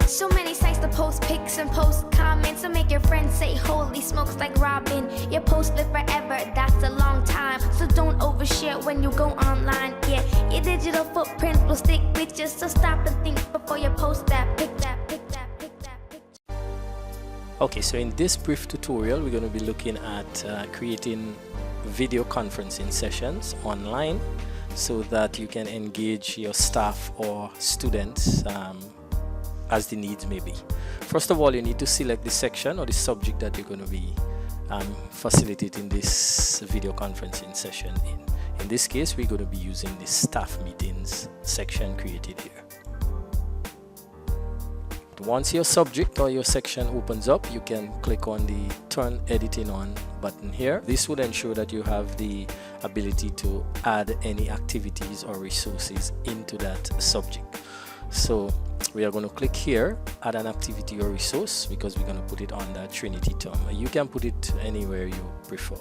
So many sites to post pics and post comments, so make your friends say holy smokes like Robin. Your post live forever, that's a long time, so don't overshare when you go online. Yeah, your digital footprint will stick with you, so stop and think before you post that pic. Okay, so in this brief tutorial we're going to be looking at creating video conferencing sessions online so that you can engage your staff or students as the needs may be. First of all, you need to select the section or the subject that you're going to be facilitating this video conferencing session in. In this case, we're going to be using the staff meetings section created here. Once your subject or your section opens up, you can click on the turn editing on button here. This would ensure that you have the ability to add any activities or resources into that subject. So we are going to click here, add an activity or resource, because we're going to put it on that Trinity term. You can put it anywhere you prefer.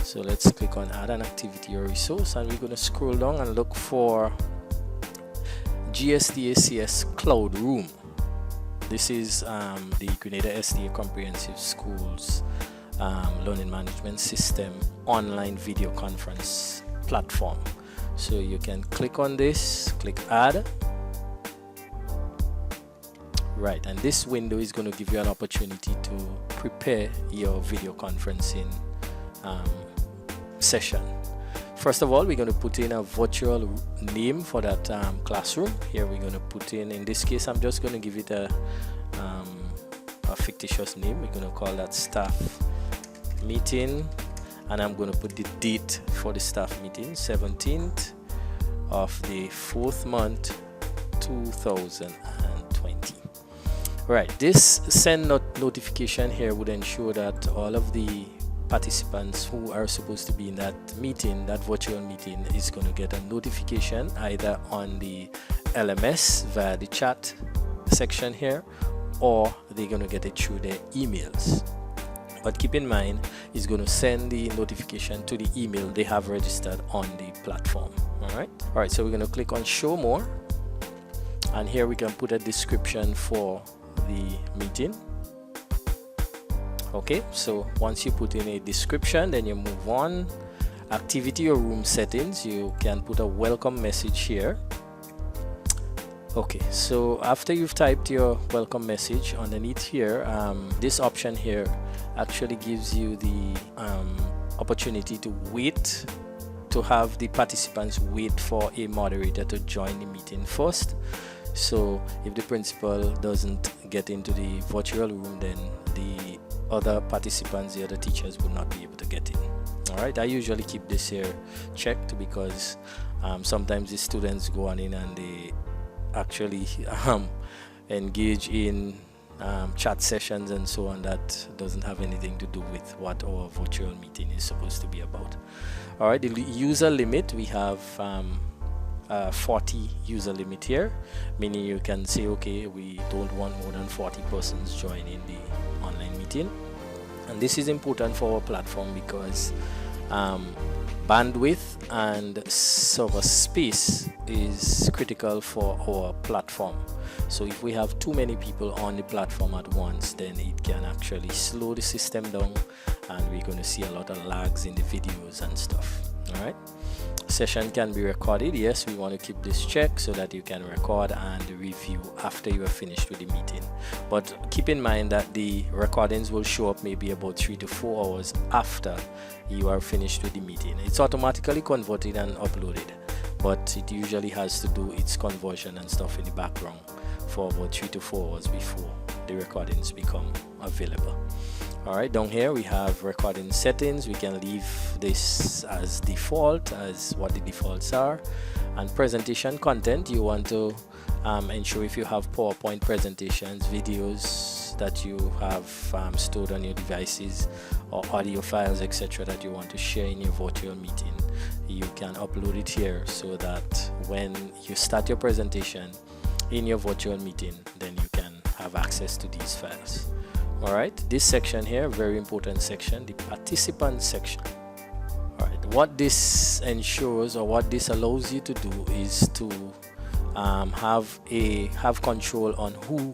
So let's click on add an activity or resource, and we're going to scroll down and look for GSDACS Cloud Room. This is the Grenada SDA Comprehensive Schools Learning Management System online video conference platform. So you can click on this, click add. Right, and this window is going to give you an opportunity to prepare your video conferencing session. First of all, we're going to put in a virtual name for that classroom. Here we're going to put in this case, I'm just going to give it a fictitious name. We're going to call that staff meeting, and I'm going to put the date for the staff meeting, 17th of the 4th month 2020. Right, this send notification here would ensure that all of the participants who are supposed to be in that meeting, that virtual meeting, is going to get a notification either on the LMS via the chat section here, or they're going to get it through their emails. But keep in mind, it's going to send the notification to the email they have registered on the platform. All right, so we're going to click on show more, and here we can put a description for the meeting. Okay, so once you put in a description, then you move on. Activity or room settings, you can put a welcome message here. Okay, so after you've typed your welcome message, underneath here, this option here actually gives you the opportunity to wait, to have the participants wait for a moderator to join the meeting first. So if the principal doesn't get into the virtual room, then the other participants, the other teachers, will not be able to get in. All right, I usually keep this here checked because sometimes the students go on in and they actually engage in chat sessions and so on that doesn't have anything to do with what our virtual meeting is supposed to be about. All right, the user limit, we have 40 user limit here, meaning you can say, okay, we don't want more than 40 persons joining the online meeting. And this is important for our platform because bandwidth and server space is critical for our platform. So if we have too many people on the platform at once, then it can actually slow the system down, and we're going to see a lot of lags in the videos and stuff. All right, session can be recorded. Yes, we want to keep this checked so that you can record and review after you are finished with the meeting. But keep in mind that the recordings will show up maybe about 3 to 4 hours after you are finished with the meeting. It's automatically converted and uploaded, but it usually has to do its conversion and stuff in the background for about 3 to 4 hours before the recordings become available. All right, down here we have recording settings. We can leave this as default, as what the defaults are. And presentation content, you want to ensure if you have PowerPoint presentations, videos that you have stored on your devices, or audio files, etc., that you want to share in your virtual meeting, you can upload it here so that when you start your presentation in your virtual meeting, then you can have access to these files. All right, this section here, very important section, the participant section. All right, what this ensures, or what this allows you to do, is to have control on who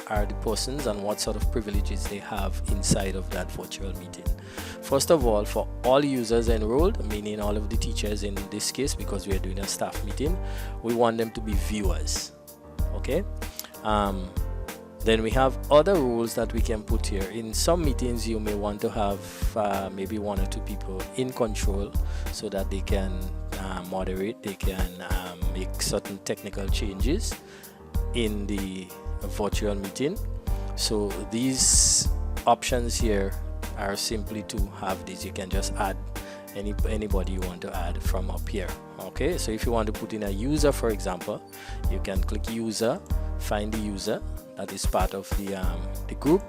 are the persons and what sort of privileges they have inside of that virtual meeting. First of all, for all users enrolled, meaning all of the teachers in this case, because we are doing a staff meeting, we want them to be viewers. Okay. Then we have other rules that we can put here. In some meetings, you may want to have maybe 1 or 2 people in control so that they can moderate, they can make certain technical changes in the virtual meeting. So these options here are simply to have these. You can just add anybody you want to add from up here. Okay, so if you want to put in a user, for example, you can click user, find the user that is part of the group,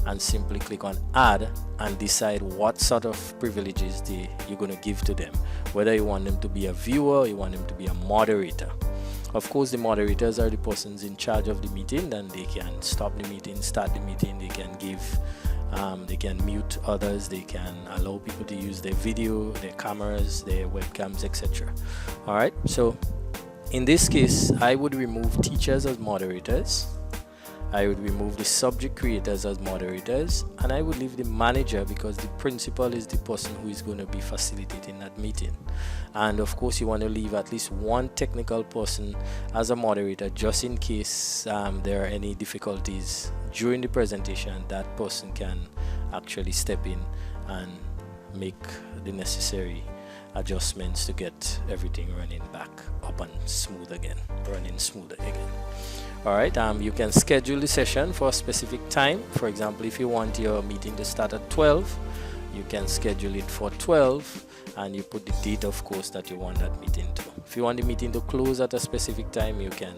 and simply click on add and decide what sort of privileges you're going to give to them, whether you want them to be a viewer or you want them to be a moderator. Of course, the moderators are the persons in charge of the meeting, and they can stop the meeting, start the meeting, they can give they can mute others, they can allow people to use their video, their cameras, their webcams, etc. All right, so in this case, I would remove teachers as moderators, I would remove the subject creators as moderators, and I would leave the manager, because the principal is the person who is going to be facilitating that meeting. And of course, you want to leave at least 1 technical person as a moderator, just in case there are any difficulties during the presentation. That person can actually step in and make the necessary adjustments to get everything running back up and smooth again, running smoother again. Alright, you can schedule the session for a specific time. For example, if you want your meeting to start at 12, you can schedule it for 12, and you put the date, of course, that you want that meeting to. If you want the meeting to close at a specific time, you can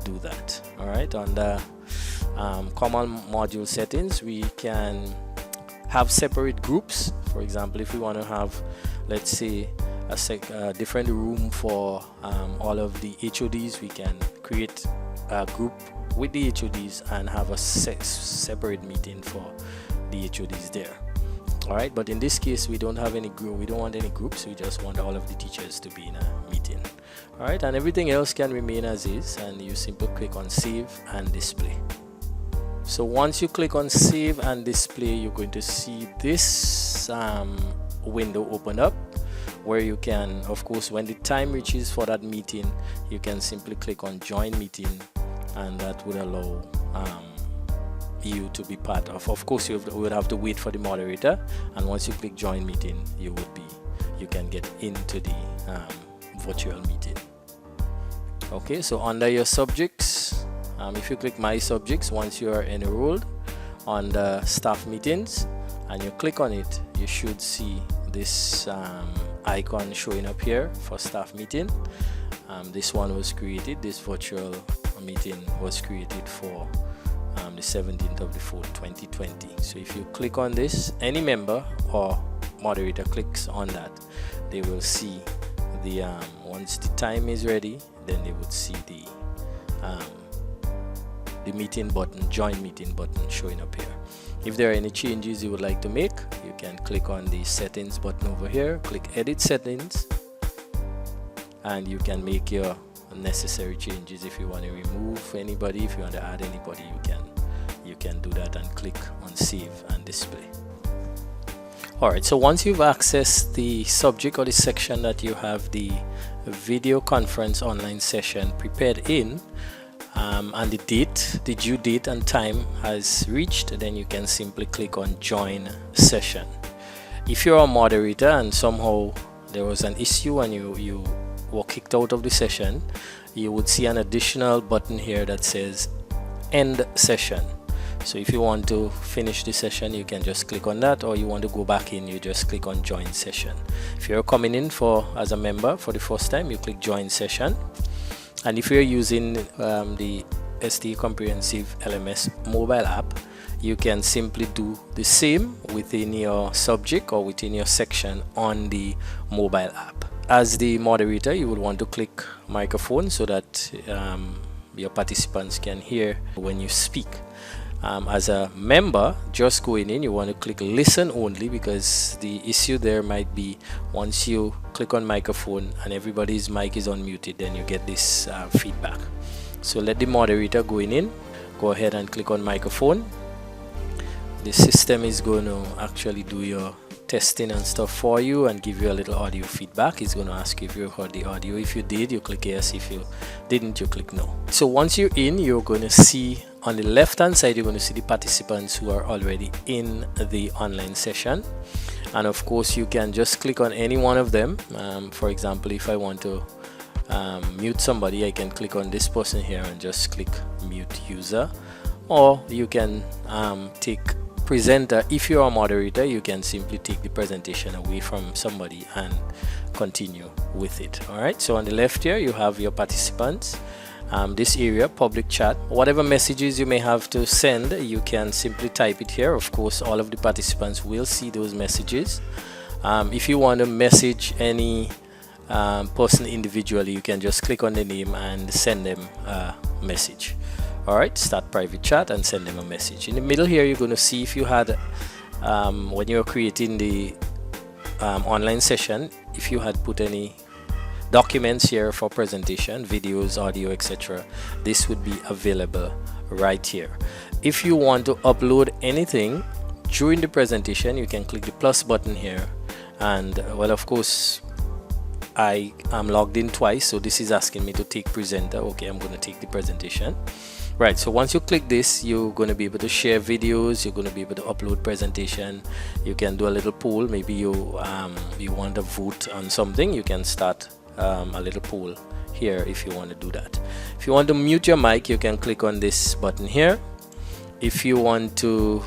do that. Alright, on the common module settings, we can have separate groups. For example, if we want to have, let's say, a different room for all of the HODs, we can create a group with the HODs and have a separate meeting for the HODs there. Alright, but in this case, we don't have any group, we don't want any groups, we just want all of the teachers to be in a meeting. Alright, and everything else can remain as is, and you simply click on save and display. So once you click on save and display, you're going to see this window open up, where you can, of course, when the time reaches for that meeting, you can simply click on join meeting, and that would allow you to be part of. Of course, you would have to wait for the moderator, and once you click join meeting, you can get into the virtual meeting. Okay, so under your subjects, if you click my subjects, once you are enrolled on the staff meetings and you click on it, you should see this icon showing up here for staff meeting. This one was created, this virtual meeting was created for the 17th of the 4th 2020. So if you click on this, any member or moderator clicks on that, they will see the once the time is ready, then they would see the meeting button, join meeting button showing up here. If there are any changes you would like to make, you can click on the settings button over here, click edit settings, and you can make your necessary changes. If you want to remove anybody, if you want to add anybody, you can do that and click on save and display. Alright, so once you've accessed the subject or the section that you have the video conference online session prepared in, and the due date and time has reached, then you can simply click on join session. If you're a moderator and somehow there was an issue and you were kicked out of the session, you would see an additional button here that says end session. So if you want to finish the session, you can just click on that, or you want to go back in, you just click on join session. If you're coming in as a member for the first time, you click join session. And if you're using the ST Comprehensive LMS mobile app, you can simply do the same within your subject or within your section on the mobile app. As the moderator, you would want to click microphone so that your participants can hear when you speak. As a member, just going in, you want to click listen only, because the issue there might be once you click on microphone and everybody's mic is unmuted, then you get this feedback. So let the moderator going in go ahead and click on microphone. The system is going to actually do your testing and stuff for you and give you a little audio feedback. It's going to ask you if you heard the audio. If you did, you click yes. If you didn't, you click no. So once you're in, you're going to see on the left hand side, you're going to see the participants who are already in the online session. And of course, you can just click on any one of them. For example, if I want to mute somebody, I can click on this person here and just click mute user. Or you can take presenter. If you're a moderator, you can simply take the presentation away from somebody and continue with it. All right, so on the left here you have your participants. This area, public chat, whatever messages you may have to send, you can simply type it here. Of course, all of the participants will see those messages. If you want to message any person individually, you can just click on the name and send them a message. All right, start private chat and send them a message. In the middle here, you're going to see if you had when you're creating the online session, if you had put any documents here for presentation, videos, audio, etc., this would be available right here. If you want to upload anything during the presentation, you can click the plus button here. And well, of course, I am logged in twice, so this is asking me to take presenter. Okay, I'm going to take the presentation. Right, so once you click this, you're going to be able to share videos, you're going to be able to upload presentation. You can do a little poll. Maybe you want to vote on something, you can start a little poll here if you want to do that. If you want to mute your mic, you can click on this button here. If you want to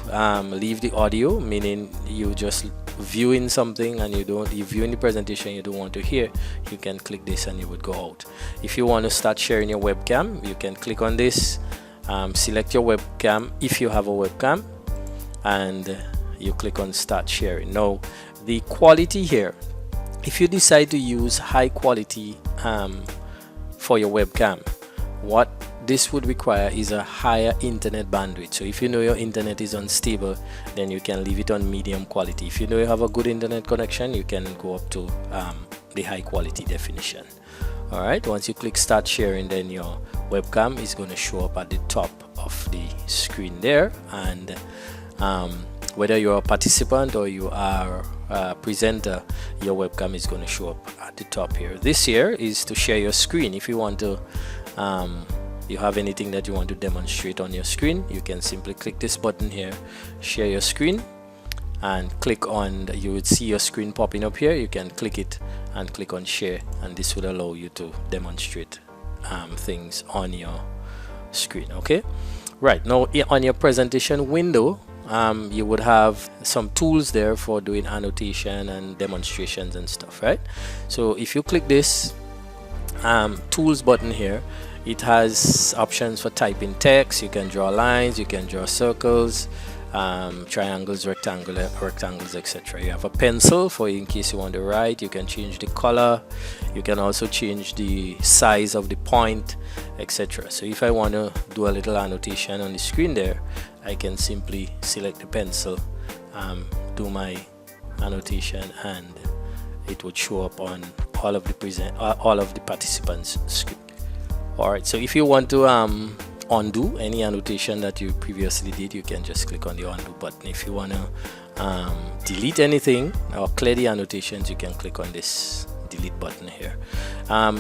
leave the audio, meaning you just viewing something and you're viewing the presentation, you don't want to hear, you can click this and you would go out. If you want to start sharing your webcam, you can click on this, select your webcam if you have a webcam, and you click on start sharing. Now the quality here, if you decide to use high quality for your webcam, what this would require is a higher internet bandwidth. So if you know your internet is unstable, then you can leave it on medium quality. If you know you have a good internet connection, you can go up to the high quality definition. All right, once you click start sharing, then your webcam is going to show up at the top of the screen there. And whether you're a participant or you are a presenter, your webcam is going to show up at the top here. This here is to share your screen. If you want to you have anything that you want to demonstrate on your screen, you can simply click this button here, share your screen, and click on, you would see your screen popping up here. You can click it and click on share, and this will allow you to demonstrate things on your screen. Okay, right, now on your presentation window, you would have some tools there for doing annotation and demonstrations and stuff, right? So if you click this tools button here, it has options for typing text. You can draw lines, you can draw circles, triangles, rectangles, etc. You have a pencil for in case you want to write. You can change the color, you can also change the size of the point, etc. So if I want to do a little annotation on the screen there, I can simply select the pencil, do my annotation, and it would show up on all of the participants' screen. Alright, so if you want to undo any annotation that you previously did, you can just click on the undo button. If you want to delete anything or clear the annotations, you can click on this delete button here.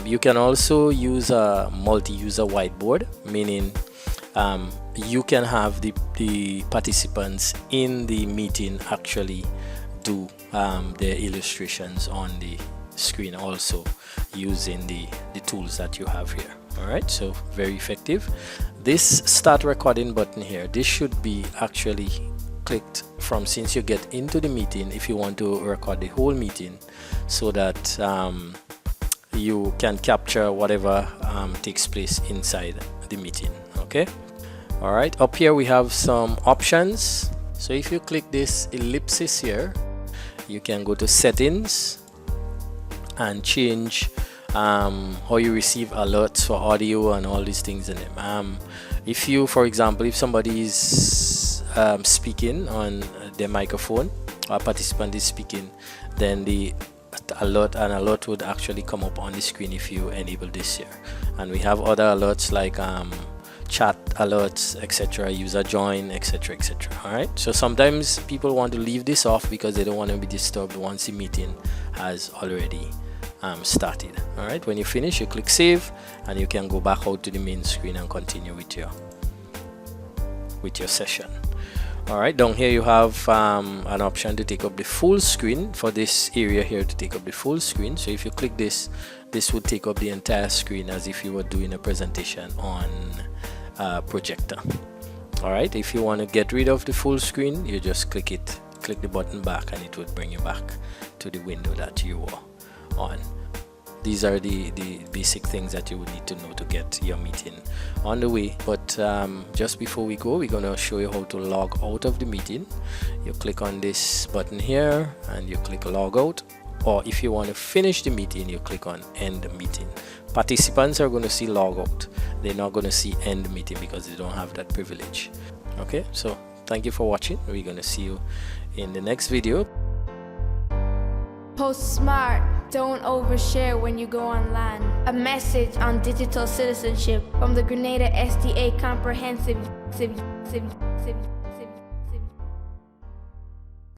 You can also use a multi-user whiteboard, meaning you can have the participants in the meeting actually do their illustrations on the screen also using the tools that you have here. All right, so very effective. This start recording button here, this should be actually clicked from since you get into the meeting if you want to record the whole meeting, so that you can capture whatever takes place inside the meeting. Okay, all right, up here we have some options. So if you click this ellipsis here, you can go to settings and change how you receive alerts for audio and all these things in them. If you, for example, if somebody is speaking on their microphone, or a participant is speaking, then the alert would actually come up on the screen if you enable this here. And we have other alerts like chat alerts, etc., user join, etc., etc. All right, so sometimes people want to leave this off because they don't want to be disturbed once the meeting has already started. All right, when you finish, you click save and you can go back out to the main screen and continue with your session. All right, down here you have an option to take up the full screen. For this area here, to take up the full screen, so if you click this would take up the entire screen as if you were doing a presentation on a projector. All right, if you want to get rid of the full screen, you just click the button back and it would bring you back to the window that you were on. These are the basic things that you would need to know to get your meeting on the way. But just before we go, we're going to show you how to log out of the meeting. You click on this button here and you click log out, or if you want to finish the meeting, you click on end meeting. Participants are going to see log out. They're not going to see end meeting because they don't have that privilege. Okay, so thank you for watching. We're going to see you in the next video. Post smart, don't overshare when you go online. A message on digital citizenship from the Grenada SDA Comprehensive